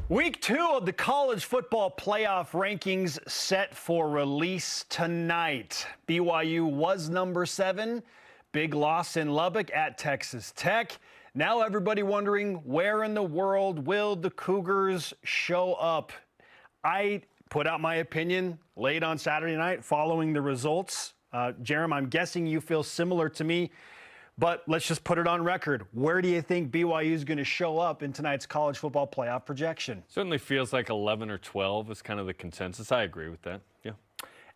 Week 2 of the college football playoff rankings set for release tonight. BYU was number 7. Big loss in Lubbock at Texas Tech. Now everybody wondering, where in the world will the Cougars show up? I put out my opinion late on Saturday night following the results. Jarom, I'm guessing you feel similar to me. But let's just put it on record. Where do you think BYU is going to show up in tonight's college football playoff projection? Certainly feels like 11 or 12 is kind of the consensus. I agree with that. Yeah.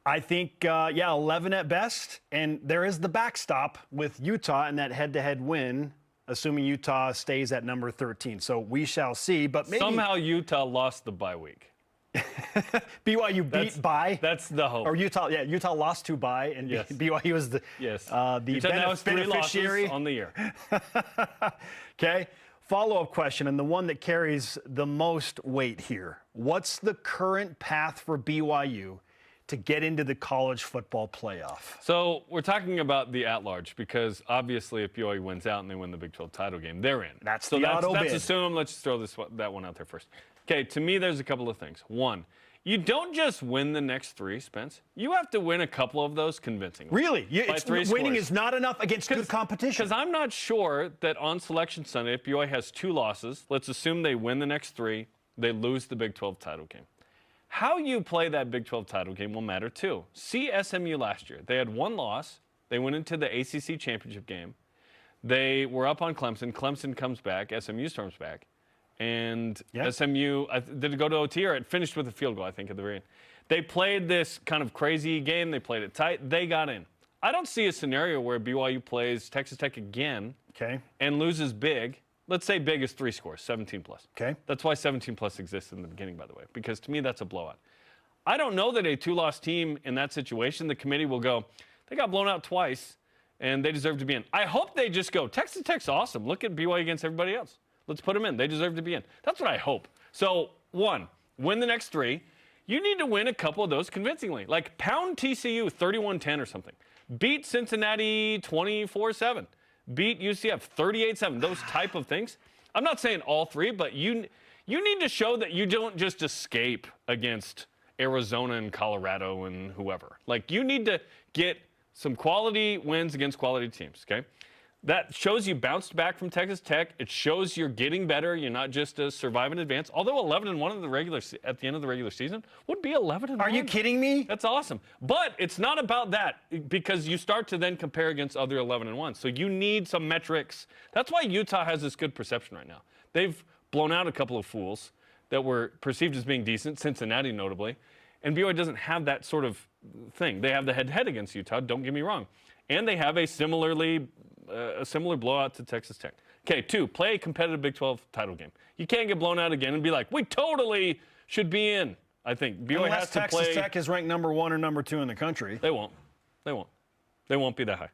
I think, 11 at best. And there is the backstop with Utah in that head-to-head win, assuming Utah stays at number 13. So we shall see. But maybe somehow Utah lost the bye week. BYU beat by. That's the hope. Or Utah lost to by, and yes. BYU was the beneficiary on the year. Okay. Follow-up question, and the one that carries the most weight here. What's the current path for BYU to get into the college football playoff? So we're talking about the at-large because obviously if BYU wins out and they win the Big 12 title game, they're in. That's assume. Let's just throw that one out there first. Okay, to me, there's a couple of things. One, you don't just win the next 3, Spence. You have to win a couple of those convincingly. Really? Winning is not enough against good competition. Because I'm not sure that on Selection Sunday, if BYU has 2 losses, let's assume they win the next 3, they lose the Big 12 title game. How you play that Big 12 title game will matter too. See SMU last year. They had 1 loss. They went into the ACC championship game. They were up on Clemson. Clemson comes back. SMU storms back. And SMU, did it go to OT or it finished with a field goal, I think, at the very end. They played this kind of crazy game. They played it tight. They got in. I don't see a scenario where BYU plays Texas Tech again and loses big. Let's say big is 3 scores, 17 plus. Okay. That's why 17 plus exists in the beginning, by the way, because to me that's a blowout. I don't know that a 2-loss team in that situation, the committee will go, they got blown out twice and they deserve to be in. I hope they just go, Texas Tech's awesome. Look at BYU against everybody else. Let's put them in. They deserve to be in. That's what I hope. So, 1, win the next 3. You need to win a couple of those convincingly. Like pound TCU 31-10 or something. Beat Cincinnati 24-7. Beat UCF 38-7. Those type of things. I'm not saying all 3, but you need to show that you don't just escape against Arizona and Colorado and whoever. Like you need to get some quality wins against quality teams, okay? That shows you bounced back from Texas Tech. It shows you're getting better. You're not just a survive and advance. Although 11-1 at the end of the regular season would be 11-1. Are you kidding me? That's awesome. But it's not about that because you start to then compare against other 11-1. So you need some metrics. That's why Utah has this good perception right now. They've blown out a couple of fools that were perceived as being decent, Cincinnati notably. And BYU doesn't have that sort of thing. They have the head-to-head against Utah, don't get me wrong. And they have a similar blowout to Texas Tech. Okay, 2, play a competitive Big 12 title game. You can't get blown out again and be like, we totally should be in. I think BYU has to play. Texas Tech is ranked number 1 or number 2 in the country. They won't. They won't be that high.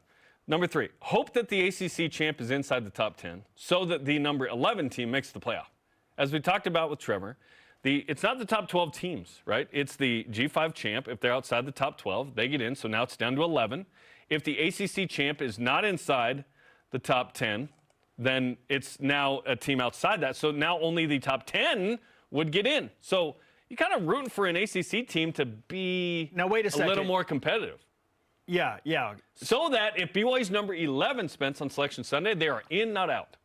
Number 3, hope that the ACC champ is inside the top 10 so that the number 11 team makes the playoff. As we talked about with Trevor, it's not the top 12 teams, right? It's the G5 champ. If they're outside the top 12, they get in. So now it's down to 11. If the ACC champ is not inside the top 10, then it's now a team outside that. So now only the top 10 would get in. So you're kind of rooting for an ACC team to be a little more competitive. Yeah. So that if BYU's number 11, Spence, on Selection Sunday, they are in, not out.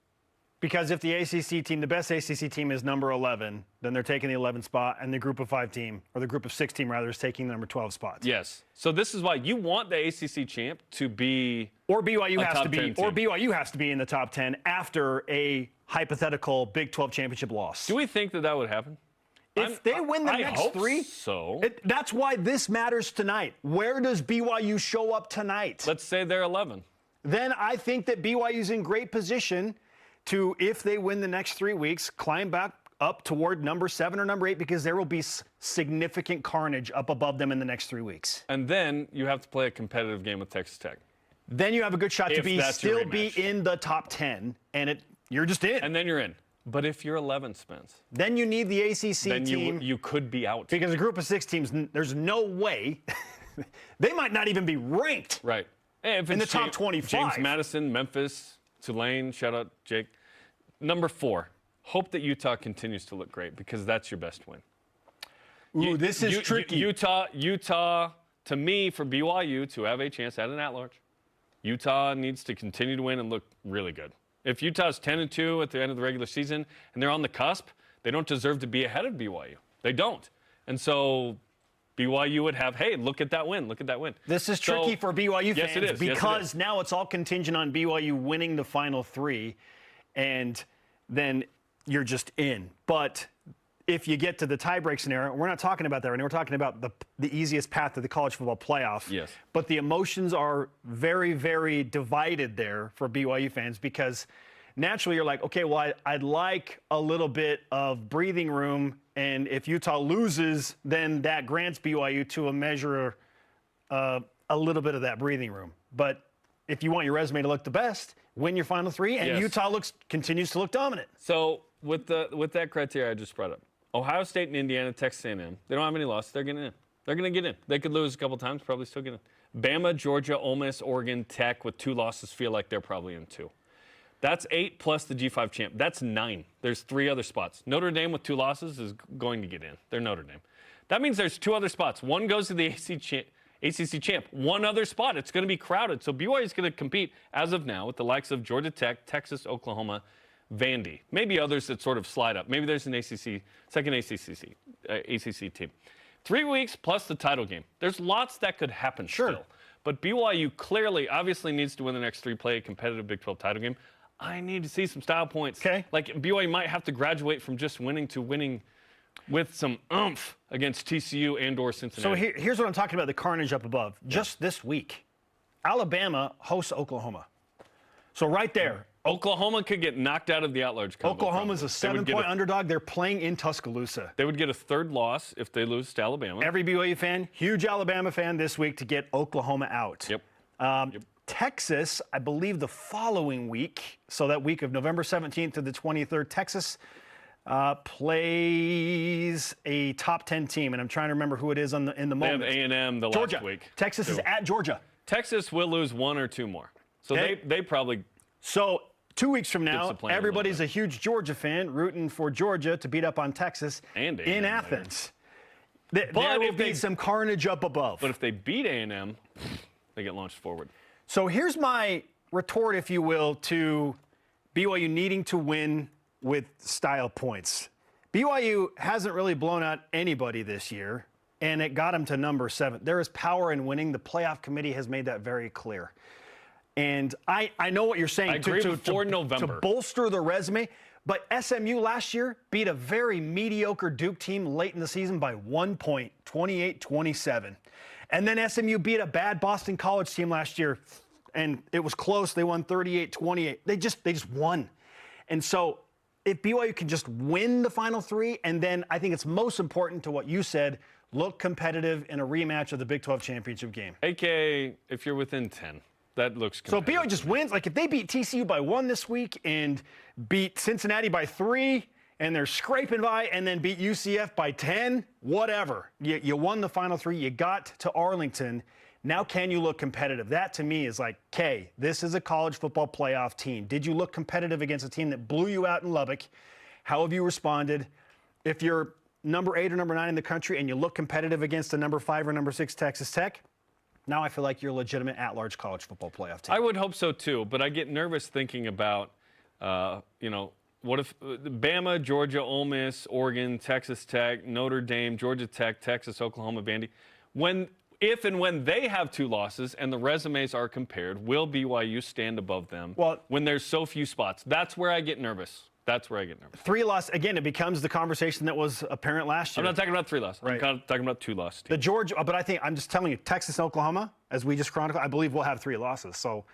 Because if the ACC team, the best ACC team is number 11, then they're taking the 11th spot, and the group of 5 team, or the group of 6 team rather, is taking the number 12 spots. Yes. So this is why you want the ACC champ to be BYU has to be in the top 10 after a hypothetical Big 12 championship loss. Do we think that would happen? If they win the next 3, so that's why this matters tonight. Where does BYU show up tonight? Let's say they're 11. Then I think that BYU's in great position to, if they win the next 3 weeks, climb back up toward number 7 or number 8 because there will be significant carnage up above them in the next 3 weeks. And then you have to play a competitive game with Texas Tech. Then you have a good shot to still be in the top 10, and you're just in. And then you're in. But if you're 11, Spence, then you need the ACC team. You could be out. Because a group of 6 teams, there's no way. They might not even be ranked. Right. In the top 25. James Madison, Memphis, Tulane, shout out Jake. Number 4, hope that Utah continues to look great because that's your best win. Ooh, this is tricky. Utah, to me, for BYU to have a chance at an at-large, Utah needs to continue to win and look really good. If Utah's 10-2 at the end of the regular season and they're on the cusp, they don't deserve to be ahead of BYU. They don't. And so BYU would have, hey, look at that win. Look at that win. This is tricky for BYU fans yes, it is. because now it's all contingent on BYU winning the Final Three, and then you're just in. But if you get to the tiebreak scenario, we're not talking about that right now. We're talking about the easiest path to the college football playoff. Yes. But the emotions are very, very divided there for BYU fans because naturally you're like, okay, well, I'd like a little bit of breathing room, and if Utah loses, then that grants BYU to a measure a little bit of that breathing room. But if you want your resume to look the best, win your Final Three, and Utah continues to look dominant. So with that criteria I just brought up, Ohio State and Indiana, Texas A&M, they don't have any losses. They're getting in. They're going to get in. They could lose a couple times, probably still get in. Bama, Georgia, Ole Miss, Oregon, Tech with 2 losses feel like they're probably in 2. That's 8 plus the G5 champ. That's 9. There's 3 other spots. Notre Dame with 2 losses is going to get in. They're Notre Dame. That means there's 2 other spots. One goes to the ACC champ. One other spot. It's going to be crowded. So BYU is going to compete, as of now, with the likes of Georgia Tech, Texas, Oklahoma, Vandy. Maybe others that sort of slide up. Maybe there's an second ACC team. 3 weeks plus the title game. There's lots that could happen still. But BYU clearly, obviously needs to win the next 3, play a competitive Big 12 title game. I need to see some style points. Okay. Like BYU might have to graduate from just winning to winning with some oomph against TCU and or Cincinnati. So here's what I'm talking about, the carnage up above. Just this week, Alabama hosts Oklahoma. So right there. Oklahoma could get knocked out of the at-large combo. Oklahoma's a 7-point underdog. They're playing in Tuscaloosa. They would get a 3rd loss if they lose to Alabama. Every BYU fan, huge Alabama fan this week to get Oklahoma out. Yep. Texas, I believe the following week, so that week of November 17th to the 23rd, Texas plays a top 10 team, and I'm trying to remember who it is in the moment. They have A&M the Georgia. last week. Texas is at Georgia. Texas will lose 1 or 2 more. So they probably... So 2 weeks from now, everybody's a huge Georgia fan rooting for Georgia to beat up on Texas and in Athens. There will be some carnage up above. But if they beat A&M, they get launched forward. So here's my retort, if you will, to BYU needing to win with style points. BYU hasn't really blown out anybody this year, and it got them to number 7. There is power in winning. The playoff committee has made that very clear. And I know what you're saying. I agree before November. To bolster the resume. But SMU last year beat a very mediocre Duke team late in the season by 1 point, 28-27. And then SMU beat a bad Boston College team last year, and it was close. They won 38-28. They just won. And so if BYU can just win the Final Three, and then I think it's most important to what you said, look competitive in a rematch of the Big 12 championship game. AK, if you're within 10. That looks competitive. So BYU just wins. Like if they beat TCU by 1 this week and beat Cincinnati by 3 and they're scraping by and then beat UCF by 10, whatever. You won the Final Three. You got to Arlington. Now can you look competitive? That to me is like, okay, this is a college football playoff team. Did you look competitive against a team that blew you out in Lubbock? How have you responded? If you're number 8 or number 9 in the country and you look competitive against a number 5 or number 6 Texas Tech, now I feel like you're a legitimate at-large college football playoff team. I would hope so, too. But I get nervous thinking about, what if Bama, Georgia, Ole Miss, Oregon, Texas Tech, Notre Dame, Georgia Tech, Texas, Oklahoma, Vandy. If and when they have 2 losses and the resumes are compared, will BYU stand above them when there's so few spots? That's where I get nervous. 3 loss, again, it becomes the conversation that was apparent last year. I'm not talking about 3 losses. Right. I'm talking about 2 losses. The Georgia, but I think I'm just telling you, Texas and Oklahoma, as we just chronicled, I believe we'll have 3 losses. So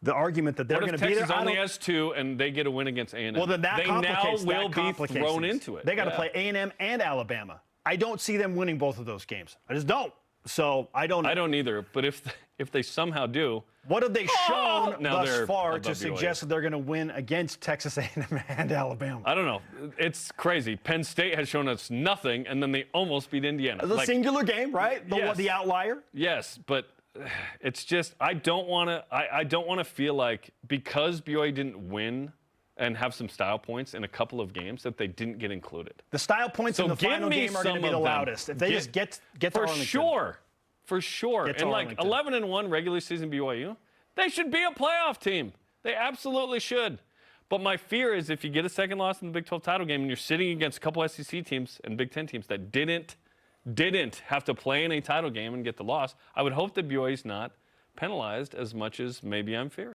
the argument that they're going to be there. Texas only has 2 and they get a win against A&M. Well, then that complicates. They now will be thrown into it. They got to play A&M and Alabama. I don't see them winning both of those games. I just don't. So I don't either. But if they somehow do, what have they shown thus far to BYU. suggest that they're going to win against Texas A&M and Alabama? I don't know. It's crazy. Penn State has shown us nothing, and then they almost beat Indiana. The singular game, right? The outlier. Yes, but it's just I don't want to feel like because BYU didn't win and have some style points in a couple of games that they didn't get included. The style points in the final game are going to be the loudest. If they just get to Arlington. For sure. And like 11-1 regular season BYU, they should be a playoff team. They absolutely should. But my fear is if you get a second loss in the Big 12 title game and you're sitting against a couple SEC teams and Big 10 teams that didn't have to play in a title game and get the loss, I would hope that BYU's not penalized as much as maybe I'm fearing.